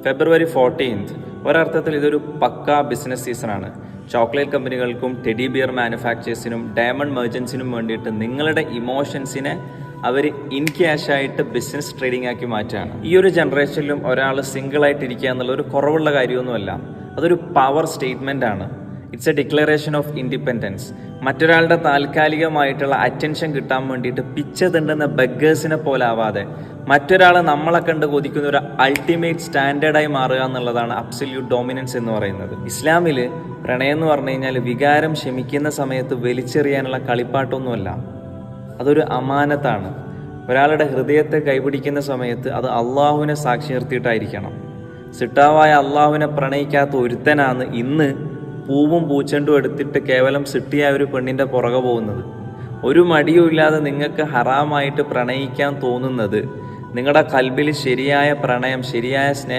ഫെബ്രുവരി 14 ഒരർത്ഥത്തിൽ ഇതൊരു പക്കാ ബിസിനസ് സീസണാണ്. ചോക്ലേറ്റ് കമ്പനികൾക്കും ടെഡി ബിയർ മാനുഫാക്ചേഴ്സിനും ഡയമണ്ട് മെർച്ചൻസിനും വേണ്ടിയിട്ട് നിങ്ങളുടെ ഇമോഷൻസിനെ അവർ ഇൻ ക്യാഷ് ആയിട്ട് ബിസിനസ് ട്രേഡിംഗ് ആക്കി മാറ്റുകയാണ്. ഈ ഒരു ജനറേഷനിലും ഒരാൾ സിംഗിളായിട്ടിരിക്കുക എന്നുള്ള ഒരു കുറവുള്ള കാര്യമൊന്നുമല്ല. അതൊരു പവർ സ്റ്റേറ്റ്മെൻ്റ് ആണ്. It's A declaration of independence. മറ്റൊരാളുടെ താൽക്കാലികമായിട്ടുള്ള അറ്റൻഷൻ കിട്ടാൻ വേണ്ടിയിട്ട് പിച്ച തിണ്ടുന്ന ബഗ്ഗേഴ്സിനെ പോലെ ആവാതെ മറ്റൊരാൾ നമ്മളെ കണ്ട് കൊതിക്കുന്ന ഒരു അൾട്ടിമേറ്റ് സ്റ്റാൻഡേർഡായി മാറുക എന്നുള്ളതാണ് അബ്സല്യൂട്ട് ഡോമിനൻസ് എന്ന് പറയുന്നത്. ഇസ്ലാമിൽ പ്രണയം എന്ന് പറഞ്ഞു കഴിഞ്ഞാൽ വികാരം ശമിക്കുന്ന സമയത്ത് വലിച്ചെറിയാനുള്ള കളിപ്പാട്ടൊന്നുമല്ല, അതൊരു അമാനത്താണ്. ഒരാളുടെ ഹൃദയത്തെ കൈപിടിക്കുന്ന സമയത്ത് അത് അള്ളാഹുവിനെ സാക്ഷി നിർത്തിയിട്ടായിരിക്കണം. സിട്ടാവായ അള്ളാഹുവിനെ പ്രണയിക്കാത്ത ഒരുത്തനാണ് ഇന്ന് പൂവും പൂച്ചെണ്ടും എടുത്തിട്ട് കേവലം സിട്ടിയായ ഒരു പെണ്ണിൻ്റെ പുറകെ പോകുന്നത്. ഒരു മടിയും ഇല്ലാതെ നിങ്ങൾക്ക് ഹറാമായിട്ട് പ്രണയിക്കാൻ തോന്നുന്നത് നിങ്ങളുടെ കൽബിൽ ശരിയായ പ്രണയം, ശരിയായ സ്നേഹം